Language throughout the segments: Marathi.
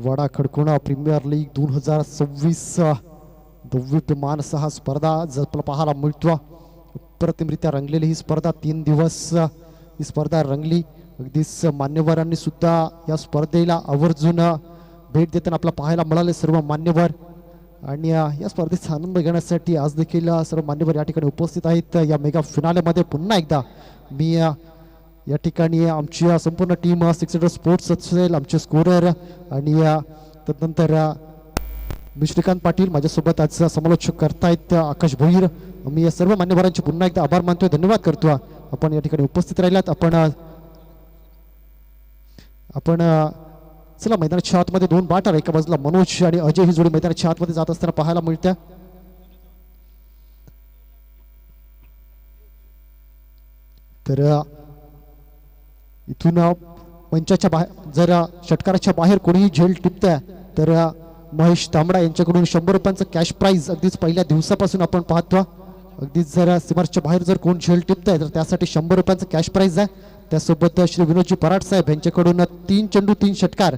वाडा खडकोणा प्रीमियर लीग 2026 दौविप्यमान सहा स्पर्धा आपल्याला पाहायला मिळतो. अप्रतिमरित्या रंगलेली ही स्पर्धा 3 दिवस ही स्पर्धा रंगली. अगदीच मान्यवरांनी सुद्धा या स्पर्धेला आवर्जून भेट देताना आपल्याला पाहायला मिळाले सर्व मान्यवर. आणि या स्पर्धेचा आनंद घेण्यासाठी आज देखील सर्व मान्यवर या ठिकाणी उपस्थित आहेत. या मेगा फिनालेमध्ये पुन्हा एकदा मी या ठिकाणी आमची संपूर्ण टीम सिक्स सीटर स्पोर्ट्स असेल, आमचे स्कोरर आणि तदनंतर मी श्रीकांत पाटील, माझ्यासोबत आज समालोचक करतायत आकाश भोईर. मी या सर्व मान्यवरांचे पुन्हा एकदा आभार मानतोय, धन्यवाद करतो आपण या ठिकाणी उपस्थित राहिलात. आपण चला मैदानाच्या आतमध्ये 2 बॅटर, एका बाजूला मनोज आणि अजय ही जोडी मैदानाच्या आतमध्ये जात असताना पाहायला मिळते. तर इथून मंचाच्या बाहेर जर षटकाराच्या बाहेर कोणीही झेल टिपतंय तर महेश तांबडा यांच्याकडून 100 रुपयांचं कॅश प्राइज अगदीच पहिल्या दिवसापासून आपण पाहतो. अगदीच जर सीमारेषेच्या बाहेर जर कोण झेल टिपतंय तर त्यासाठी 100 रुपयांचं कॅश प्राइज आहे. त्यासोबत श्री विनोदजी पराड साहेब यांच्याकडून 3 चेंडू 3 षटकार,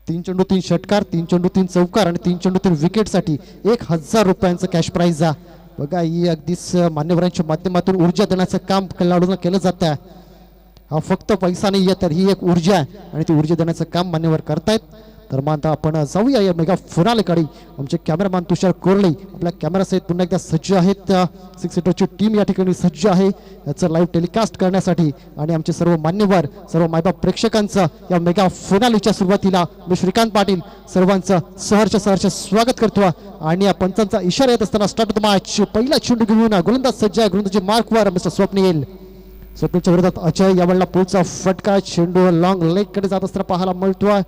3 चेंडू 3 षटकार, 3 चेंडू 3 चौकार आणि 3 चेंडू 3 विकेटसाठी 1000 रुपयांचं कॅश प्राइज आहे. बघा, ही अगदीच मान्यवरांच्या माध्यमातून ऊर्जा देण्याचं काम खेळाडूंना केलं जातं. हा फक्त पैसा नाही आहे, तर ही एक ऊर्जा आहे आणि ती ऊर्जा देण्याचं काम मान्यवर करतायत. तर मग आता आपण जाऊया या मेगा फिनालेकडे. आमचे कॅमेरामॅन तुषार कोरळे आपल्या कॅमेरासहित पुन्हा एकदा सज्ज आहेत. 6 सीटरची टीम या ठिकाणी सज्ज आहे याचं लाईव्ह टेलिकास्ट करण्यासाठी. आणि आमचे सर्व मान्यवर, सर्व मायबाप प्रेक्षकांचं या मेगा फिनालेच्या सुरुवातीला मी श्रीकांत पाटील सर्वांचं सहर्ष स्वागत करतो. आणि या पंचांचा इशारा येत असताना स्टार्ट ऑफ द मॅच. पहिला चेंडू घेऊन गोलंदाज सज्ज आहे, गोलंदाजी मार्कवर मिस्टर स्वप्नीलच्या विरोधात अजय. यावेळेला पुढचा फटका, चेंडू लॉंग लेग कडे जात असताना पाहायला मिळतोय.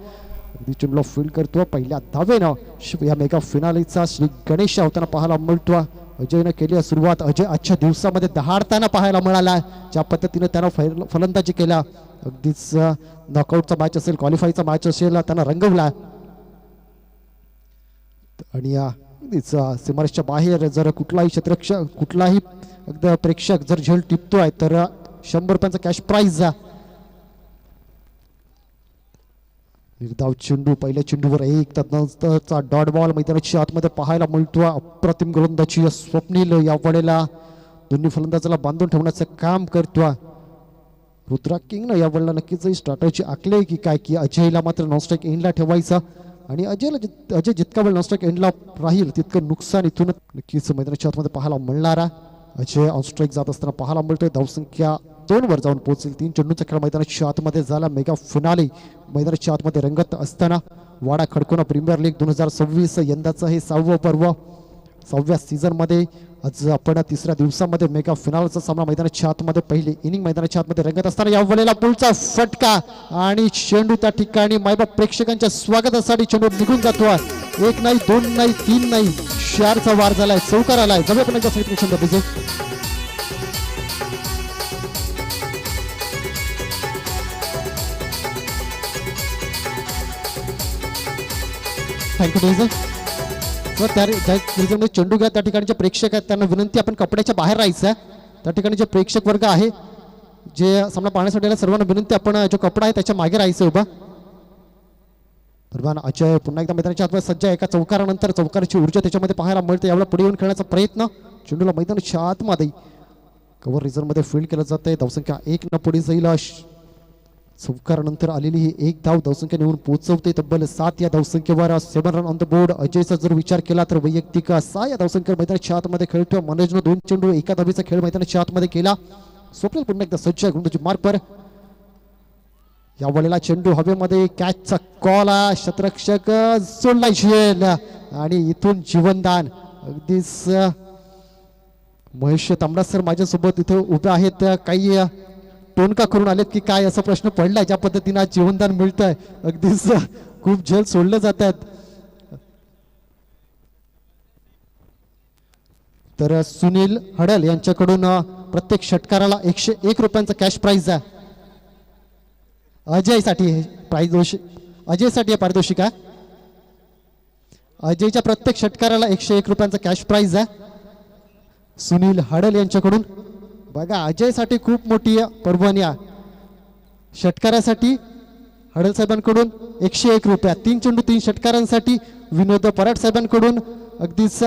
अगदी चेंडूला फील्ड करतो पहिल्या धावेनं या मेगा फिनालेचा श्री गणेश होताना पाहायला मिळतो. अजयनं केली सुरुवात. अजय आजच्या दिवसामध्ये दहाडताना पाहायला मिळाला. ज्या पद्धतीनं त्यानं फलंदाजी केला, अगदीच नॉकआउटचा मॅच असेल, क्वालिफायचा मॅच असेल, त्यानं रंगवला. आणि अगदीच सीमारेषेच्या बाहेर जर कुठलाही अगदी प्रेक्षक जर झेल टिपतोय तर 100 रुपयांचा कॅश प्राइज. निर्धाव चेंडू, पहिल्या चेंडूवर 1, त्यानंतरचा डॉट बॉल मैदानाच्या आतमध्ये पाहायला मिळतो. अप्रतिम गोलंदाजी स्वप्नील या वेळेला दोन्ही फलंदाजाला बांधून ठेवण्याचं काम करतो. रुद्रा किंगनं या वेळेला नक्कीच स्ट्रॅटेजी आखली की काय, की अजयला मात्र नॉनस्ट्राईक एंडला ठेवायचा. आणि अजय जितका वेळ नॉनस्ट्राईक एंडला राहील तितकं नुकसान इथून नक्कीच मैदानाच्या आतमध्ये पाहायला मिळणार आहे. अजय ऑनस्ट्राईक जात असताना पाहायला मिळतोय. धावसंख्या 2 वर जाऊन पोहोचेल. 3 चेंडूचा खेळ मैदानाच्या आतमध्ये झाला. मेगा फिनाले मैदानाच्या आतमध्ये रंगत असताना वाडा खडकोणा प्रीमियर लीग 2026 यंदाचं हे 6वं पर्व. 6व्या सीझनमध्ये आज आपण 3ऱ्या दिवसामध्ये मेगा फिनालचा सामना मैदानाच्या आतमध्ये पहिली इनिंग मैदानाच्या आतमध्ये रंगत असताना या वेळेला पुढचा फटका आणि चेंडू त्या ठिकाणी मायबाप प्रेक्षकांच्या स्वागतासाठी चेंडू निघून जातो. 1 नाही, 2 नाही, 3 नाही, 4चा वार झालाय, चौकार आलाय. जवळ पण एकदा सेलिब्रेशन दाखवते. Thank you days. त्या चेंडू घ्या त्या ठिकाणचे प्रेक्षक आहेत त्यांना विनंती, आपण कपड्याच्या बाहेर राहायचं आहे. त्या ठिकाणी जे प्रेक्षक वर्ग आहे, जे सामना पाहण्यासाठी सर्वांना विनंती, आपण जो कपडा आहे त्याच्या मागे राहायचं उभा. दरम्यान अजय पुन्हा एकदा मैदानाच्या आतमध्ये सज्ज आहे. एका चौकारानंतर चौकाराची ऊर्जा त्याच्यामध्ये पाहायला मिळते. यावेळेला पुढे येऊन खेळण्याचा प्रयत्न, चेंडूला मैदानाच्या आतमध्ये कव्हर रिझनमध्ये फील्ड केलं जात आहे. धावसंख्या 1 न पुढे जाईल. चौकारानंतर आलेली ही 1 धाव धावसंख्या निवडून पोहोचवते तब्बल 7 या धावसंख्येवर. 7 रन ऑन द बोर्ड. अजयचा जर विचार केला तर वैयक्तिक 6 या धावसंख्येवर मैदानाच्या आतमध्ये खेळतो. मनोजनं 2 चेंडू 1 धावेचा खेळ मैदानाच्या आतमध्ये केला. स्वप्नील पुन्हा एकदा सज्ज आहे गोलंदाजी मार्कवर. या वेळेला चेंडू हवेमध्ये, कॅचचा कॉल, क्षेत्ररक्षक सोडला झेल आणि इथून जीवनदान. अगदीच महेश तांबडा सर माझ्यासोबत इथे उभे आहेत. काही टोनका करून आलेत की काय असा प्रश्न पडलाय. ज्या पद्धतीने आज जीवनदान मिळत आहे, अगदीच खूप झेल सोडले जात आहेत. तर सुनील हडल यांच्याकडून प्रत्येक षटकाराला 101 रुपयांचा कॅश प्राइज आहे. अजयसाठी आहे पारितोषिक आहे. अजयच्या प्रत्येक षटकाराला 101 रुपयांचा कॅश प्राइज आहे सुनील हडल यांच्याकडून. बघा, अजयसाठी खूप मोठी पर्वणी आहे. षटकारासाठी हडल साहेबांकडून 101 रुपया. 3 चेंडू 3 षटकारांसाठी विनोद पराड साहेबांकडून अगदीच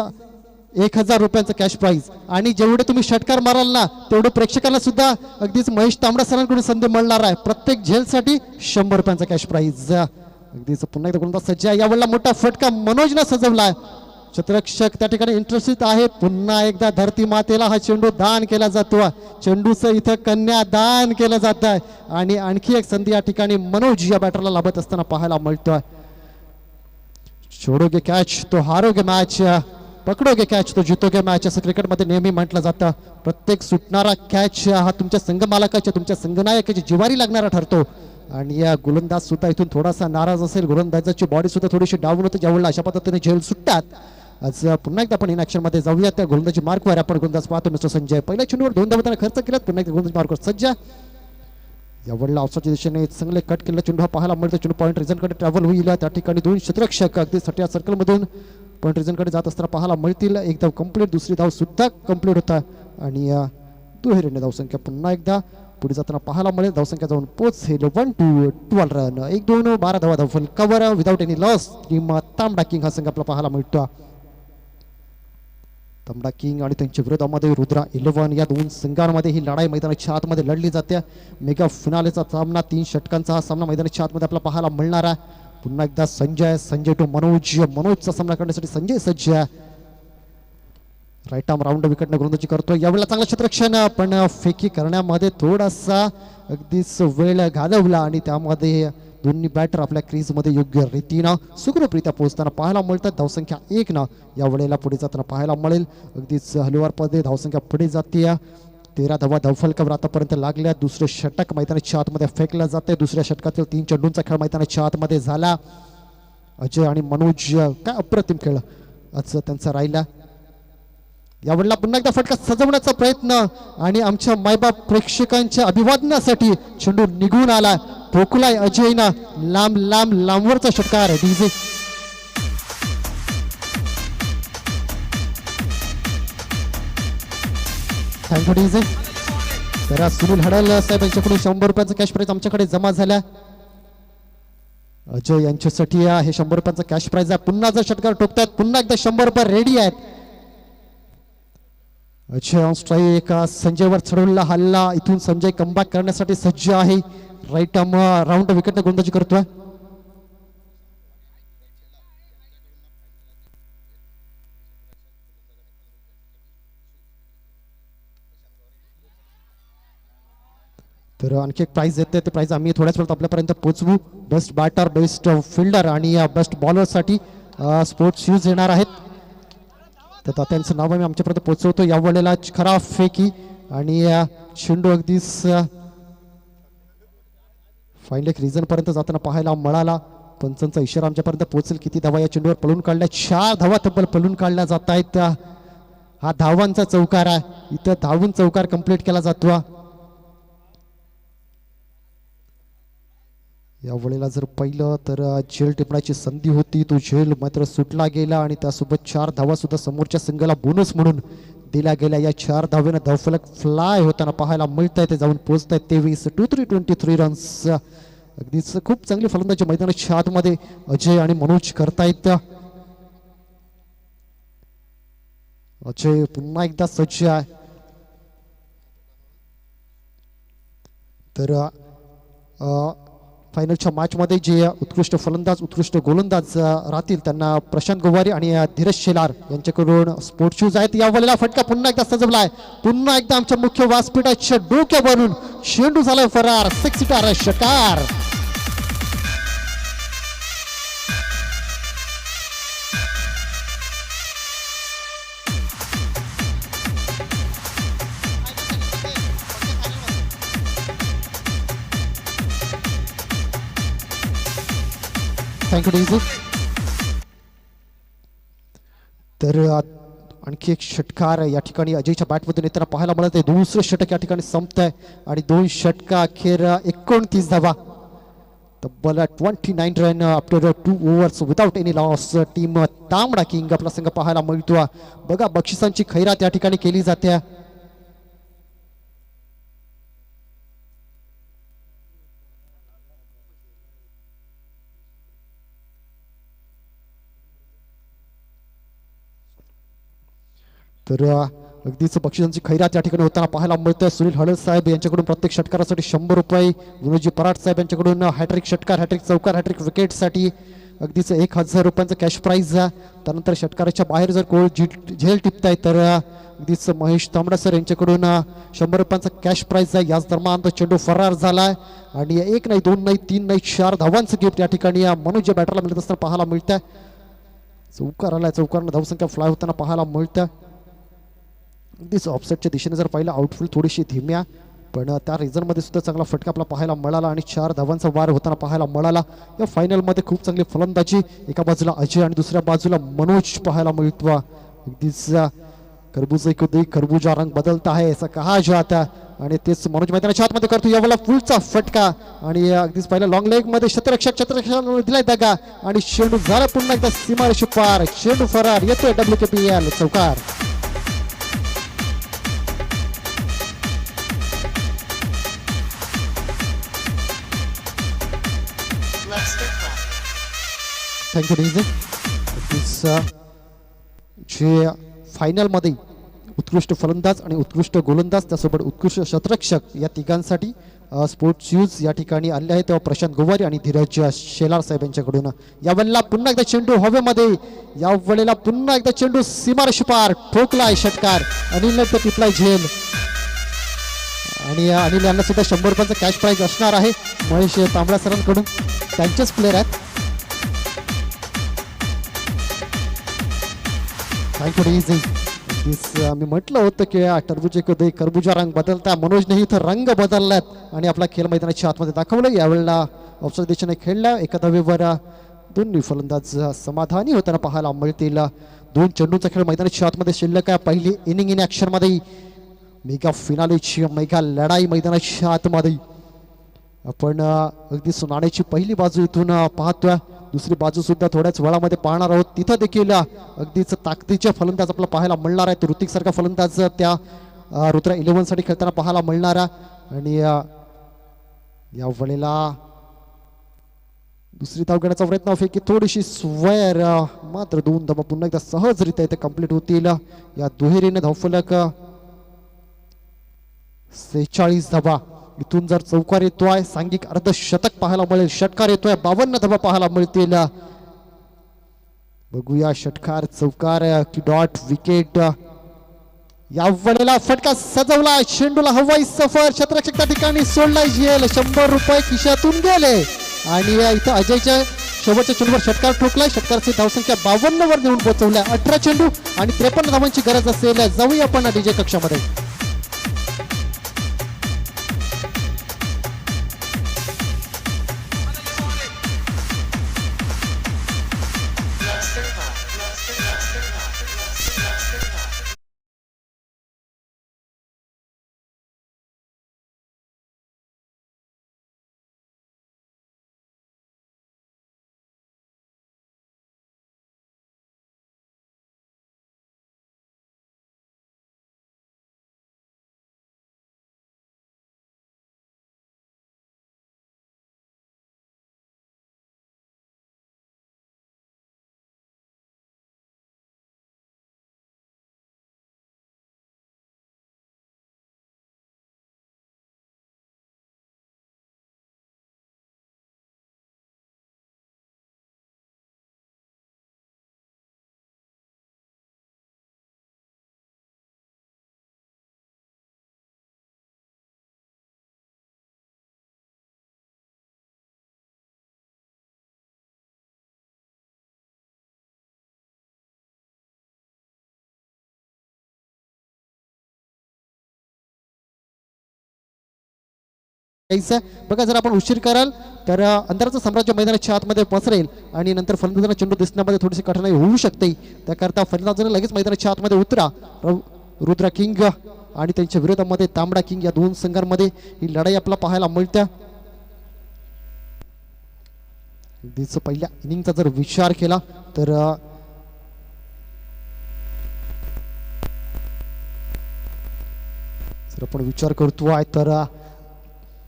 1000 रुपयांचं कॅश प्राईज. आणि जेवढे तुम्ही षटकार माराल ना तेवढे प्रेक्षकांना सुद्धा अगदीच महेश तांबडा सरांकडून संधी मिळणार आहे. प्रत्येक झेलसाठी 100 रुपयांचा कॅश प्राईज. अगदीच पुन्हा एकदा गोलंदाज सज्ज आहे. यावेळेला मोठा फटका मनोजनं सजवलाय. क्षेत्ररक्षक त्या ठिकाणी इंटरेस्टेड आहे. पुन्हा एकदा धरती मातेला हा चेंडू दान केला जातो. चेंडूचं इथं कन्या दान केलं जात आहे आणि आणखी एक संधी या ठिकाणी मनोज या बॅटरला लाभत असताना पाहायला मिळतोय. छोडोगे कॅच तो हारोगे मॅच, पकडोगे कॅच तो जितोगे मॅच असं क्रिकेटमध्ये नेहमी म्हटलं जातं. प्रत्येक सुटणारा कॅच हा तुमच्या संघमालकाच्या तुमच्या संघनायकाची जिवारी लागणारा ठरतो. आणि या गोलंदाज सुद्धा इथून थोडासा नाराज असेल. गोलंदाजाची बॉडी सुद्धा थोडीशी डाऊन होते ज्यावेळेला अशा पद्धतीने झेल सुटतात. आज पुन्हा एकदा आपण इन ऍक्शन मध्ये जाऊया. त्या गोलंदाजी मार्कवर आपण गोलंदाज पाहतो मिस्टर संजय. पहिल्या चेंडूवर 2 धावा खर्च केलात. पुन्हा एकदा गोलंदाजी मार्कवर सज्ज. यावेळेला ऑफसाईडच्या दिशेने चांगले कट केलेला चेंडू हा पाहायला मिळतो. चेंडू पॉईंट रिझनकडे ट्रॅव्हल होईल. त्या ठिकाणी 2 क्षेत्ररक्षक अगदी 60 सर्कलमधून पॉईंट रिझनकडे जात असताना पाहायला मिळतील. एक धाव कंप्लीट, दुसरी धाव सुद्धा कंप्लीट होता आणि दुहेरीने धावसंख्या पुन्हा एकदा पुढे जाताना पाहायला मिळेल. धावसंख्या जाऊन पोहोचेल 1-2-12 रन. 1-2 12 धावा धावफल cover without any loss. Team तांबडा किंग हा संघ आपला पाहायला मिळतो. तांबडा किंग आणि त्यांच्या विरोधामध्ये रुद्रा 11 या दोन संघांमध्ये ही लढाई मैदानाच्या आतमध्ये लढली जाते. मेगा फिनालेचा सामना 3 षटकांचा हा सामना मैदानाच्या आतमध्ये आपला पाहायला मिळणार आहे. पुन्हा एकदा संजय टू मनोज. मनोजचा सामना करण्यासाठी संजय सज्ज. राईट आर्म राऊंड विकेटने गोलंदाजी करतो. यावेळेला चांगलं क्षेत्ररक्षण पण फेकी करण्यामध्ये थोडासा अगदीच वेळ घालवला आणि त्यामध्ये दोन्ही बॅटर आपल्या क्रीजमध्ये योग्य रीतीनं सुखरूपरित्या पोहोचताना पाहायला मिळतात. धावसंख्या 1 ना यावेळेला पुढे जाताना पाहायला मिळेल. अगदीच हलवारपदे धावसंख्या पुढे जाते. 13 धावा धावफलकावर आतापर्यंत लागल्या. दुसरे षटक मैदानाच्या आतमध्ये फेकलं जाते. दुसऱ्या षटकातील 3 चेंडूंचा खेळ मैदानाच्या आतमध्ये झाला. अजय आणि मनोज काय अप्रतिम खेळ आज त्यांचा राहिला. यावेळेला पुन्हा एकदा फटका सजवण्याचा प्रयत्न आणि आमच्या मायबाप प्रेक्षकांच्या अभिवादनासाठी चेंडू निघून आला. ठोकलाय अजयना लांबवरचा षटकार. DJ thank you DJ. तर सुनील हडल साहेब यांच्याकडून 100 रुपयांचा कॅश प्राईज आमच्याकडे जमा झाला. अजय यांच्यासाठी हे 100 रुपयांचा कॅश प्राईज आहे. पुन्हा जर षटकार ठोकतात पुन्हा एकदा 100 रुपये रेडी आहेत. Ajay on strike. संजयवर चढवलेला हल्ला. इथून संजय कमबॅक करण्यासाठी सज्ज आहे. राईट आर्म राऊंड विकेटने गोलंदाजी करतोय. तर आणखी एक प्राइज येते. ते प्राइज आम्ही थोड्याच वेळात आपल्यापर्यंत पोहोचवू. बेस्ट बॅटर, बेस्ट फिल्डर आणि बेस्ट बॉलरसाठी स्पोर्ट्स शूज येणार आहेत. तर त्यांचं नाव आम्ही आमच्यापर्यंत पोहोचवतो. यावेळेला खरा फेकी आणि चेंडू अगदीच फाईन लेग रिझन पर्यंत जाताना पाहायला मिळाला. पंचांचा इशारा आमच्यापर्यंत पोहोचेल. किती धावा या चेंडूवर पळून काढल्या? 4 धावा तब्बल पळून काढल्या जात आहेत. हा धावांचा चौकार आहे. इथं धावून चौकार कंप्लीट केला जातो. यावेळेला जर पाहिलं तर झेल टिपण्याची संधी होती. तो झेल मात्र सुटला गेला आणि त्यासोबत 4 धावा सुद्धा समोरच्या संघाला बोनस म्हणून दिल्या गेल्या. या 4 धावेनं धावफलक फ्लाय होताना पाहायला मिळत आहे. ते जाऊन पोहोचत आहेत 23 रन्स. अगदीच खूप चांगली फलंदाजी मैदानाच्या आतमध्ये अजय आणि मनोज करतायत. अजय पुन्हा एकदा सज्ज आहे. तर फायनलच्या मॅचमध्ये जे उत्कृष्ट फलंदाज उत्कृष्ट गोलंदाज राहतील त्यांना प्रशांत गोवारी आणि धीरज शेलार यांच्याकडून स्पोर्ट शूज आहेत. यावेळेला फटका पुन्हा एकदा सजवलाय. पुन्हा एकदा आमच्या मुख्य व्यासपीठाच्या डोक्यावरून चेंडू झालाय फरार. 6 षटकार. Thank you DJ. तर आणखी एक षटकार या ठिकाणी अजयच्या बॅटमधून येताना पाहायला मिळत आहे. दुसरं षटक या ठिकाणी संपत आहे आणि 2 षटका अखेर 29 धावा. तब्बल 29 run after 2 overs without any loss. Team तांबडा किंग आपला संघ पाहायला मिळतो. बघा बक्षिसांची खैरात या ठिकाणी केली जाते. तर अगदीच बक्षिसांची खैरात या ठिकाणी होताना पाहायला मिळतं. सुनील हळद साहेब यांच्याकडून प्रत्येक षटकारासाठी 100 रुपये, विनोदजी पराट साहेब यांच्याकडून हॅट्रिक षटकार, हॅट्रिक चौकार, हॅट्रिक विकेटसाठी अगदीच 1000 रुपयांचं कॅश प्राईज. त्यानंतर षटकाराच्या बाहेर जर कोण झेल टिपताय तर अगदीच महेश तांबडा सर यांच्याकडून 100 रुपयांचा कॅश प्राईज आहे. याच दरम्यान चेंडू फरार झालाय आणि 1 नाही 2 नाही 3 नाही 4 धावांचं गिफ्ट या ठिकाणी मनोज बॅटरला मिळत असताना पाहायला मिळतंय. चौकार आलाय, चौकारनं धावसंख्या फ्लाय होताना पाहायला मिळतं. अगदीच ऑफसेटच्या दिशेने जर पाहिलं आउटफील्ड थोडीशी धीम्या, पण त्या रिझनमध्ये सुद्धा चांगला फटका आपला पाहायला मिळाला आणि 4 धावांचा वार होताना पाहायला मिळाला. या फायनलमध्ये खूप चांगली फलंदाजी, एका बाजूला अजय आणि दुसऱ्या बाजूला मनोज पाहायला मिळतो. अगदीच खरबूजा रंग बदलता है असं कहा जाता आणि तेच मनोज मैदानाच्या आतमध्ये करतो. यावेळेला फुलचा फटका आणि अगदीच पहिल्या लॉंग लेग मध्ये क्षेत्ररक्षक दिलाय दगा आणि चेंडू झाला पुन्हा एकदा सीमारेषे पार. चेंडू फरार, येतोय WKPL चौकार. Thank you DJ. जे फायनलमध्ये उत्कृष्ट फलंदाज आणि उत्कृष्ट गोलंदाज त्यासोबत उत्कृष्ट क्षेत्ररक्षक या तिघांसाठी स्पोर्ट्स शूज या ठिकाणी आणले आहेत तेव्हा प्रशांत गोवारी आणि धीरज शेलार साहेब यांच्याकडून. यावेळेला पुन्हा एकदा चेंडू हवेमध्ये, यावेळेला पुन्हा एकदा चेंडू सीमारेषे पार, ठोकलाय षटकार, अनिलने तर टिपलाय झेल आणि अनिल यांना सुद्धा 100 रुपयांचा कॅश प्राईज असणार आहे. महेश तांबडा सरांकडून, त्यांचेच प्लेयर आहेत. Thank you DJ. मी म्हटलं होतं की टरबूजे को दे खरबूजा रंग बदलता, मनोजने इथं रंग बदललात आणि आपला खेळ मैदानाच्या आतमध्ये दाखवलं. यावेळेला ऑफसाईड दिशेने खेळला, एका धावेवर दोन्ही फलंदाज समाधानी होताना पाहायला मिळतील. 2 चेंडूंचा खेळ मैदानाच्या आतमध्ये शिल्लक आहे. पहिली इनिंग इन ॲक्शनमध्ये मेगा फिनालेची मेगा लढाई मैदानाच्या आतमध्ये आपण अगदी नाण्याची पहिली बाजू इथून पाहतोय. दुसरी बाजू सुद्धा थोड्याच वेळामध्ये पाहणार आहोत. तिथं देखील अगदीच ताकदीचे फलंदाज आपल्याला पाहायला मिळणार आहे. ऋतिक सारखा फलंदाज त्या रुद्रा 11 साठी खेळताना पाहायला मिळणारा आणि या वेळेला दुसरी धाव घेण्याचा प्रयत्न फेकी थोडीशी स्वेअर, मात्र 2 धावा पुन्हा एकदा सहजरित्या इथे कंप्लीट होतील. या दुहेरीने धावफलक 46 धावा. इथून जर चौकार येतोय, सांघिक अर्धशतक पाहायला मिळेल. षटकार येतोय, 52 धावा पाहायला मिळतील. बघूया षटकार, चौकार की डॉट, विकेट. या वेळेला फटका सजवला, चेंडूला हवाई सफर, क्षेत्ररक्षक त्या ठिकाणी सोडलाय झेल. 100 रुपये खिशातून गेले आणि इथं अजयच्या शेवटच्या चेंडूवर षटकार ठोकलाय. षटकारची धावसंख्या 52 वर नेऊन पोहोचवल्या. 18 चेंडू आणि 53 धावांची गरज असेल. जाऊया आपण डीजे कक्षामध्ये. बघा, जर आपण उशीर कराल तर अंधाराचं साम्राज्य मैदानाच्या आतमध्ये पसरेल आणि नंतर फलंदाजांना चेंडू दिसण्यामध्ये थोडीशी कठीणाई होऊ शकते. त्याकरता फलंदाजांना लगेच मैदानाच्या आतमध्ये उतरा. रुद्रा किंग आणि त्यांच्या विरोधामध्ये तांबडा किंग या 2 संघांमध्ये ही लढाई आपल्याला पाहायला मिळते. पहिल्या इनिंगचा जर विचार केला तर जर आपण विचार करतो आहे तर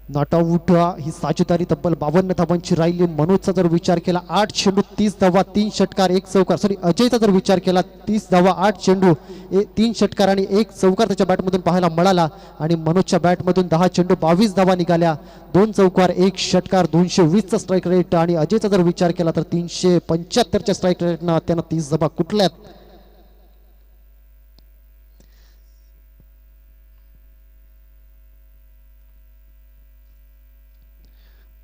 नॉट आऊट ही साजेदारी तब्बल 52 धावांची राहिली. मनोजचा जर विचार केला 8 चेंडू 30 धावा 3 षटकार 1 चौकार. सॉरी अजयचा जर विचार केला 30 धावा 8 चेंडू 3 षटकार आणि 1 चौकार त्याच्या बॅटमधून पाहायला मिळाला. आणि मनोजच्या बॅटमधून 10 चेंडू 22 धावा निघाल्या, 2 चौकार 1 षटकार 220चा स्ट्राईक रेट. आणि अजयचा जर विचार केला तर 375च्या स्ट्राईक रेटनं त्यानं 30 धावा कुठल्यात.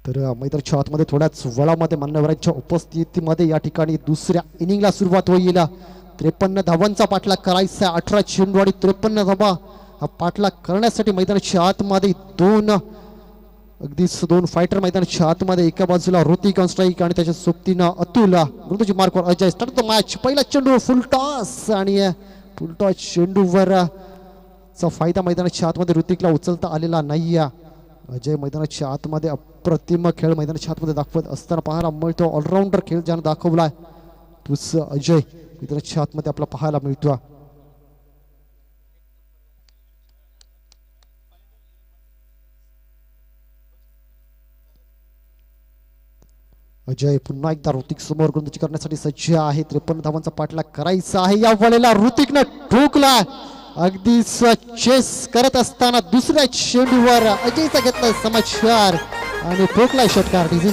तर मैदानाच्या आतमध्ये थोड्याच वेळामध्ये मान्यवरांच्या उपस्थितीमध्ये या ठिकाणी दुसऱ्या इनिंगला सुरुवात होईल. 53 धावांचा पाठलाग करायचा. 18 चेंडू आणि 53 धावा हा पाठलाग करण्यासाठी मैदानाच्या आतमध्ये अगदीच दोन फायटर मैदानाच्या आतमध्ये. एका बाजूला ऋतिक ऑन स्ट्राईक आणि त्याच्या सोबतीनं अतुल, गुरुजी मार्कवर अजय. Start match. पहिला चेंडू फुल टॉस आणि फुल टॉस चेंडूवर चा फायदा मैदानाच्या आतमध्ये ऋतिकला उचलता आलेला नाही. अजय मैदानाच्या आतमध्ये अप्रतिम खेळ मैदानाच्या आतमध्ये दाखवत असताना पाहायला मिळतो. ऑलराऊंडर खेळ ज्यानं दाखवलाय तोच अजय मैदानाच्या आतमध्ये आपला पाहायला मिळतो. अजय पुन्हा एकदा ऋतिक समोर गोलंदाजी करण्यासाठी सज्ज आहे. 53 धावांचा पाठलाग करायचा आहे. या वेळेला ऋतिकनं ठोकला. अगदी चेस करत असताना दुसऱ्या चेंडूवर अजयचा घेतला समाचार आणि ठोकलाय षटकार. डीजे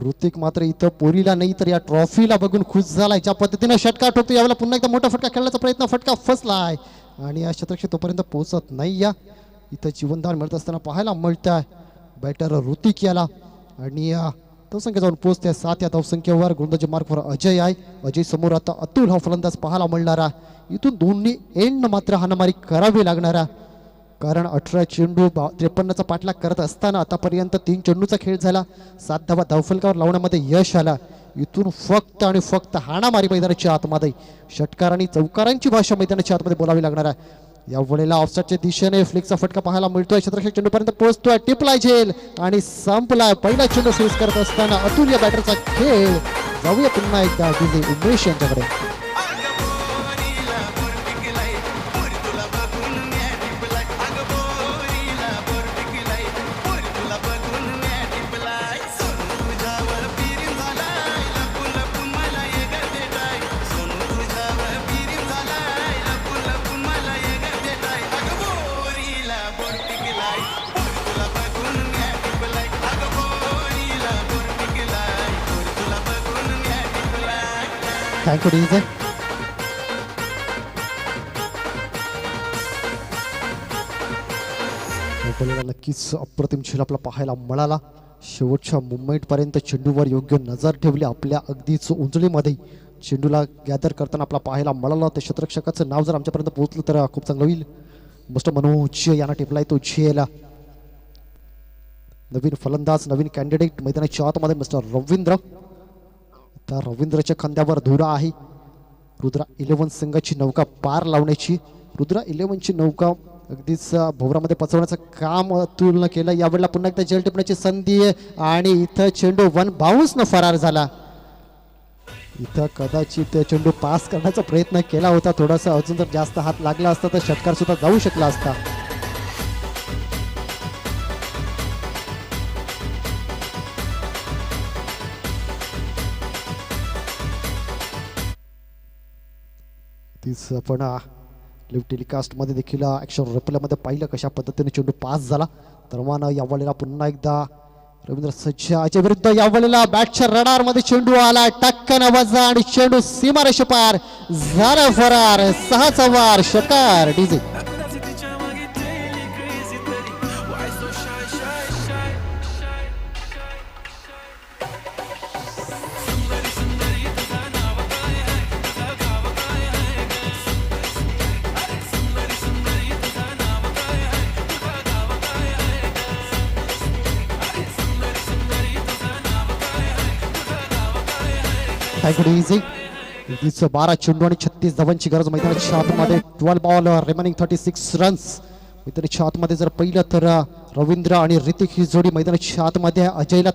ऋतिक मात्र इथं पोरीला नाही तर या ट्रॉफीला बघून खुश झालाय. ज्या पद्धतीने षटकार ठोकतो यावेळेला पुन्हा एकदा मोठा फटका खेळण्याचा प्रयत्न, फटका फसलाय आणि या शतकशी तोपर्यंत पोहोचत नाही. या इथं जीवनदान मिळत असताना पाहायला मिळत आहे बॅटर ऋतिक याला. आणि धावसंख्या जाऊन पोहोचते 7 या धावसंख्येवर. गोलंदाजी मार्कवर अजय आहे. अजय समोर आता अतुल हा फलंदाज पाहायला मिळणारा. इथून दोन्ही एंड मात्र हाणामारी करावी लागणारा, कारण 18 चेंडू 53चा पाठलाग करत असताना आतापर्यंत 3 चेंडूचा खेळ झाला. 7 धावा धावफलकावर लावण्यामध्ये यश आला. इथून फक्त आणि फक्त हाणामारी मैदानाच्या आतमध्ये, षटकार आणि चौकारांची भाषा मैदानाच्या आतमध्ये बोलावी लागणार आहे. या वेळेला ऑफसाईडच्या दिशेने फ्लिकचा फटका पाहायला मिळतोय. 17 चेंडूपर्यंत पोहोचतोय. टिपलाय झेल आणि संपलाय. पहिला चेंडू फेस करत असताना अतुल या बॅटरचा खेळ. जाऊया पुन्हा एकदा उमेश यांच्याकडे. Thank you DJ. नक्कीच अप्रतिम खेळ आपला पाहायला मिळाला. शेवटच्या मुवमेंटपर्यंत चेंडूवर योग्य नजर ठेवली. आपल्या अगदीच उंचलीमध्ये चेंडूला गॅदर करताना आपला पाहायला मिळाला. त्या क्षेत्ररक्षकाचं नाव जर आमच्यापर्यंत पोहोचलं तर खूप चांगलं होईल. मिस्टर मनोज यांना टिपलाय तो झेला. नवीन फलंदाज, नवीन कॅन्डिडेट मैदानाच्या आतमध्ये मिस्टर रवींद्र. त्या रवींद्रच्या खांद्यावर धुरा आहे. रुद्रा 11 संघाची नौका पार लावण्याची. रुद्रा 11ची नौका अगदीच भोवरामध्ये पचवण्याचं काम अतुलनं केलं. यावेळेला पुन्हा एकदा जेल टिपण्याची संधी आणि इथं चेंडू 1 बाउन्सनं फरार झाला. इथं कदाचित चेंडू पास करण्याचा प्रयत्न केला होता. थोडासा अजून जर जास्त हात लागला असता तर षटकार सुद्धा जाऊ शकला असता. आपण लिव्ह टेलिकास्टमध्ये देखील ॲक्शन रिप्लेमध्ये पाहिलं कशा पद्धतीने चेंडू पास झाला. तर मग यावेळेला पुन्हा एकदा रवींद्र सज्ज याच्या विरुद्ध यावेळेला बॅटच्या रडारमध्ये चेंडू आला. टक्कन आवाजा आणि चेंडू सीमारेषे पार झाला फरार. 6चा वार. षटकार. DJ easy. 12 चेंडू आणि 36 धावांची गरज मैदानाच्या आतमध्ये. 12 बॉल रिमेनिंग 36 रन्स. मैदानाच्या आतमध्ये जर पहिलं तर रवींद्र आणि ऋतिक ही जोडी मैदानाच्या आतमध्ये अजयला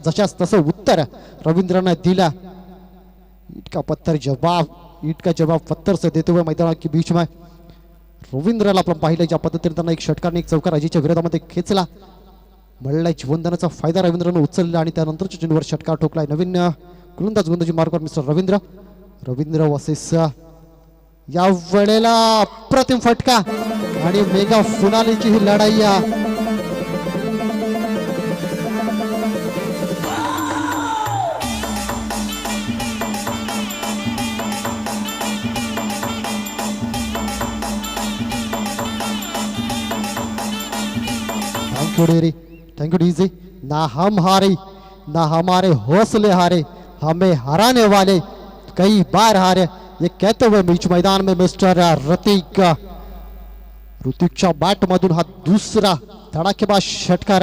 जशाच तसं उत्तर रवींद्रनं दिला. ईट का जवाब पत्थर से देते हुए मैदान के बीच में रवींद्रला आपण पाहिलं ज्या पद्धतीने त्यांना एक षटकार एक चौकार अजयच्या विरोधामध्ये खेचला. मल्ला जीवनदानाचा फायदा रवींद्रनं उचलला आणि त्यानंतरच्या चेंडूवर षटकार ठोकलाय. नवीन गोलंदाज गोलंदाजी मार्गावर मिस्टर रवींद्र वसेस या वेळेला अप्रतिम फटका आणि मेगा फिनालेची ही लढाई थैंक यू डीजे. ना हम हारे ना हमारे हौसले हारे, हमें हराने वाले कई बार हारे, ये कहते हुए बीच मैदान में मिस्टर ऋतिकच्या बॅट मधून हा दुसरा धडाकेबाज षटकार.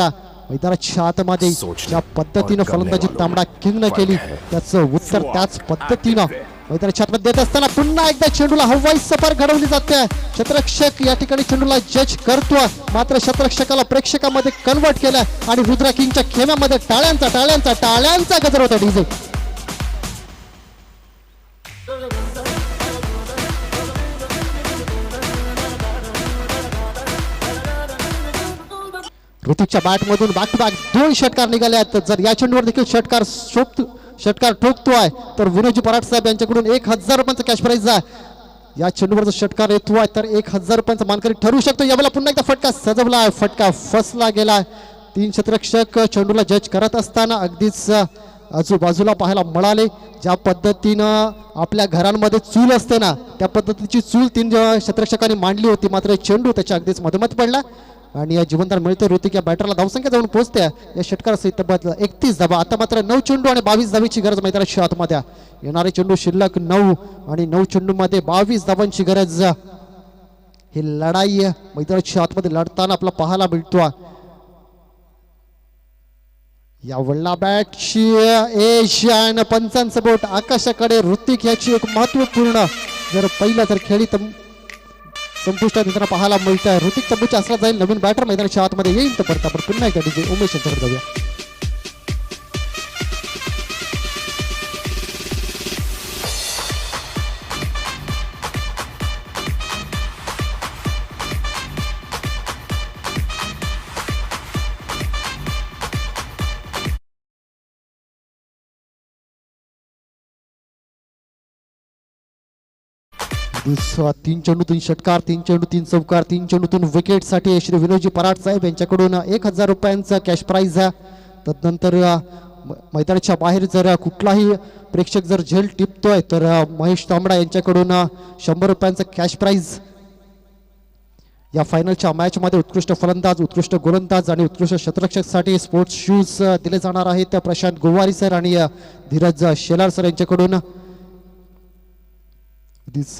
मैदानाच्या आतमध्ये ज्या पद्धतीनं फलंदाजी तांबडा किंगनं केली त्याचं उत्तर त्याच पद्धतीनं मैदानाच्या आतमध्ये देत असताना पुन्हा एकदा चेंडूला हवाई सफर घडवली जाते. क्षेत्ररक्षक या ठिकाणी चेंडूला जज करतोय, मात्र क्षेत्ररक्षकाला प्रेक्षकामध्ये कन्वर्ट केलं आणि रुद्रा किंगच्या खेम्यामध्ये टाळ्यांचा गजर होता. डीजे ऋतिकच्या बॅटमधून बॅक टू बॅक 2 षटकार निघाले आहेत. जर या चेंडूवर देखील षटकार ठोकतोय तर विनोदजी पराड साहेब यांच्याकडून 1000 रुपयांचा कॅश प्राइज आहे. या चेंडूवर जर षटकार येतोय तर 1000 रुपयांचा मानकरी ठरू शकतो. यावेळेला पुन्हा एकदा फटका सजवलाय, फटका फसला गेलाय. 3 क्षेत्ररक्षक चेंडूला जज करत असताना अगदीच आजूबाजूला पाहायला मिळाले. ज्या पद्धतीनं आपल्या घरांमध्ये चूल असते ना त्या पद्धतीची चूल 3 क्षेत्ररक्षकांनी मांडली होती, मात्र चेंडू त्याच्या अगदीच मधोमध पडला आणि या जीवनदान मिळते. ऋतिक या बॅटरला धावसंख्या जाऊन पोहोचते या षटकारासहित 31 धावा. आता मात्र 9 चेंडू आणि 22 धावेची गरज मैदानाच्या आतमध्ये. येणारे चेंडू शिल्लक 9 आणि 9 चेंडूमध्ये 22 धावांची गरज. ही लढाई मैदानाच्या आतमध्ये लढताना आपला पाहायला मिळतो. या वल्ला बॅटची एशियन पंचांचं बोट आकाशाकडे. ऋतिक याची एक महत्वपूर्ण जर पहिला तर खेळी संपुष्टात येताना पाहायला मिळत आहे. ऋतिक तंबूच्या असला जाईल, नवीन बॅटर मैदानाच्या आतमध्ये येईल. तर परत आपण पुन्हा एकदा डीजे उमेश यांच्याकडे जाऊया. दुसरा 3 चेंडू 3 षटकार, 3 चेंडू 3 चौकार, 3 चेंडू 3 विकेटसाठी श्री विनोदजी पराड साहेब यांच्याकडून 1000 रुपयांचा कॅश प्राइज आहे. तदनंतर मैदानाच्या बाहेर जर कुठलाही प्रेक्षक जर झेल टिपतोय तर महेश तांबडा यांच्याकडून 100 रुपयांचा कॅश प्राइज. या फायनलच्या मॅचमध्ये उत्कृष्ट फलंदाज, उत्कृष्ट गोलंदाज आणि उत्कृष्ट क्षेत्ररक्षकसाठी स्पोर्ट्स शूज दिले जाणार आहेत. प्रशांत गोवारी सर आणि धीरज शेलार सर यांच्याकडून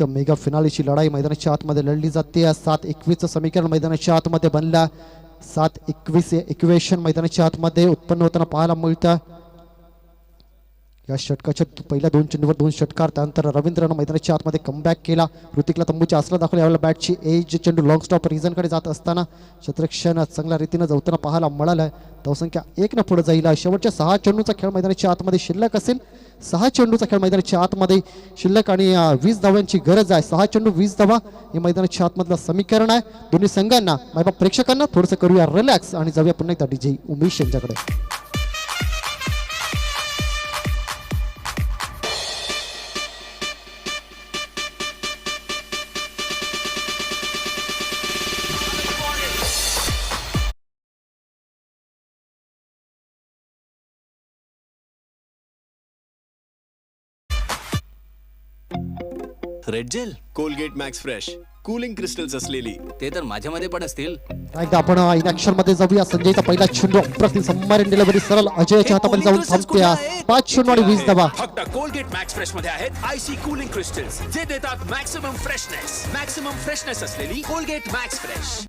मेगा फिनालेची लढाई मैदानाच्या आतमध्ये लढली जाते. 7-21 समीकरण मैदानाच्या आतमध्ये बनला. 7-21 इक्वेशन मैदानाच्या आतमध्ये उत्पन्न होताना पाहायला मिळतं. या षटकाच्या पहिल्या 2 चेंडूवर 2 षटकार. त्यानंतर रवींद्रनं मैदानाच्या आतमध्ये कमबॅक केला. ऋतिकला तंबूच्या आसला दाखवला. यावेळेला बॅटची एज चेंडू लॉंग स्टॉप रिझनकडे जात असताना क्षेत्ररक्षण चांगल्या रीतीनं जवताना पाहायला मिळालं. धावसंख्या 1 न पुढे जाईल. शेवटच्या 6 चेंडूचा खेळ मैदानाच्या आतमध्ये शिल्लक असेल. 6 चेंडूचा खेळ मैदानाच्या आतमध्ये शिल्लक आणि 20 धावांची गरज आहे. 6 चेंडू 20 धावा हे मैदानाच्या आतमधलं समीकरण आहे. दोन्ही संघांना मायबाप प्रेक्षकांना थोडंसं करूया रिलॅक्स आणि जाऊया पुन्हा एकदा डीजे उमेश यांच्याकडे. Red gel, Colgate Max Fresh, cooling crystals असलेली. ते तर माझ्यामध्ये पण असतील. एकदा आपण इन ऍक्शन मध्ये जाऊया. संजयचा पहिला चेंडू अप्रतिम सबमरीन डिलिव्हरी सरळ अजयच्या हातामध्ये जाऊन थांबते. 5 चेंडू आणि 20 धावा. फक्त कोलगेट मॅक्स फ्रेश मध्ये आहेत आयसी कूलिंग क्रिस्टल्स जे देतात मॅक्सिमम फ्रेशनेस असलेली कोलगेट मॅक्स फ्रेश.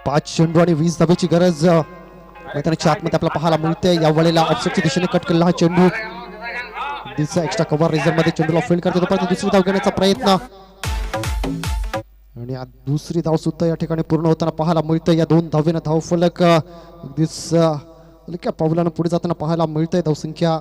5 चेंडू आणि 20 धावेची गरज मैदानाच्या आतमध्ये आपल्याला पाहायला मिळते. या वेळेला ऑफसेटच्या दिशेने कट केलेला हा चेंडू एक्स्ट्रा कव्हर रिझन मध्ये चेंडूला फील्ड करतो. तोपर्यंत दुसरी धाव घेण्याचा प्रयत्न आणि दुसरी धाव सुद्धा या ठिकाणी पूर्ण होताना पाहायला मिळतं. या 2 धावेनं धावफलक अगदीच हलक्या पावलानं पुढे जाताना पाहायला मिळतंय. धावसंख्या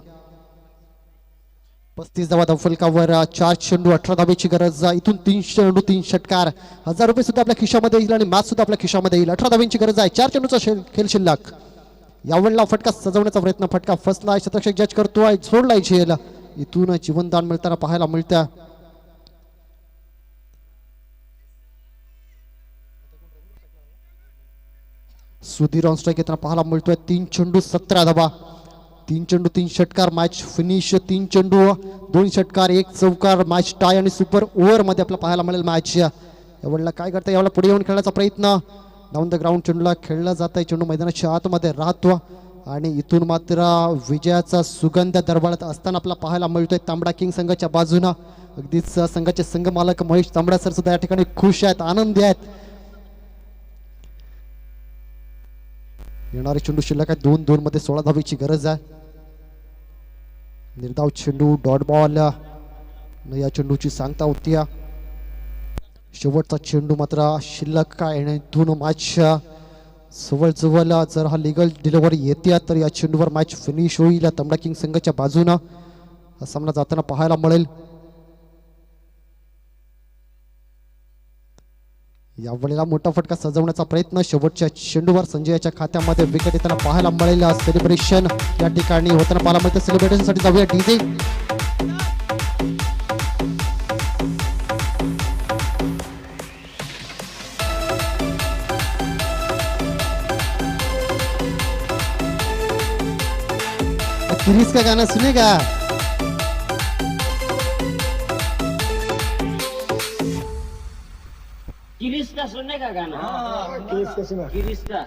35 धावा धावफलकावर. 4 चेंडू 18 धावेची गरज. इथून 3 चेंडू 3 षटकार. 1000 रुपये सुद्धा आपल्या खिशामध्ये येईल आणि मॅच सुद्धा आपल्या खिशामध्ये येईल. 18 धावेची गरज आहे. 4 चेंडूचा खेळ शिल्लक. यावेळेला फटका सजवण्याचा प्रयत्न. फटका फसलाय. शतरक्षक जज करतोय. सोडलाय झेल. इथून जीवनदान मिळताना पाहायला मिळतं. सुधीर ऑन स्ट्राईक येताना पाहायला मिळतोय. 3 चेंडू 17 धावा. 3 चेंडू 3 षटकार. Match finish. 3 चेंडू 2 षटकार 1 चौकार. मॅच टाय आणि सुपर ओव्हर मध्ये आपल्याला पाहायला मिळेल मॅच. यावेळेला काय करता, यावेळेला पुढे येऊन खेळण्याचा प्रयत्न. डाऊन द ग्राउंड चेंडूला खेळला जात आहे. चेंडू मैदानाच्या आतमध्ये राहतो आणि इथून मात्र विजयाचा सुगंध दरवळत असताना आपल्याला पाहायला मिळतोय तांबडा किंग संघाच्या बाजूनं. अगदीच संघाचे संघमालक महेश तांबडा सर सुद्धा या ठिकाणी खुश आहेत, आनंदी आहेत. येणारे चेंडू शिल्लक आहे. 2-2 मध्ये 16 धावेची गरज आहे. निर्धाव चेंडू डॉट बॉल. या चेंडूची सांगता होती. शेवटचा चेंडू मात्र शिल्लक काय आणि इथून मॅच जवळ जर हा लिगल डिलिव्हरी येते तर या चेंडूवर मॅच फिनिश होईल. तांबडा किंग संघाच्या बाजूनं हा सामना जाताना पाहायला मिळेल. यावेळेला मोठा फटका सजवण्याचा प्रयत्न. शेवटच्या चेंडूवर संजयाच्या खात्यामध्ये विकेट येताना पाहायला मिळेल. सेलिब्रेशन या ठिकाणी होताना पाहायला मिळतं. सेलिब्रेशनसाठी जाऊया डीजे. गिरीश का गाना सुनेगा? गिरीश का सुनने का गाना? गिरीश का सुना। गिरीश का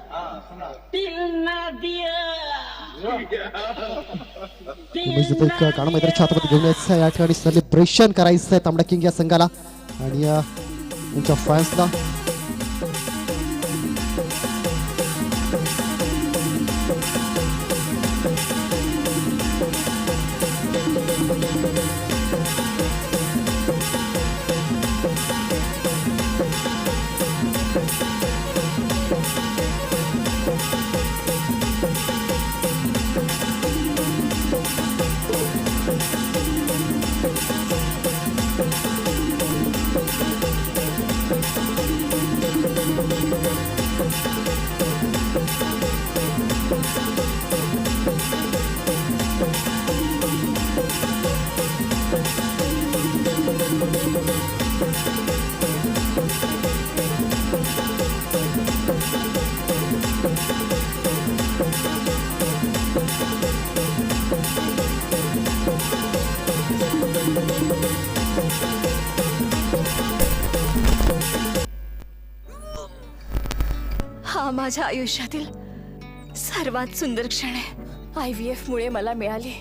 दिल ना दिया गाणं मैदानाच्या हातामध्ये घेऊन यायचं या ठिकाणी सेलिब्रेशन करायचं आहे तांबडा किंग या संघाला आणि त्यांच्या फॅन्सला. हा माझ्या आयुष्यातील सर्वात सुंदर क्षण आहे. IVF मुळे मला मिळाली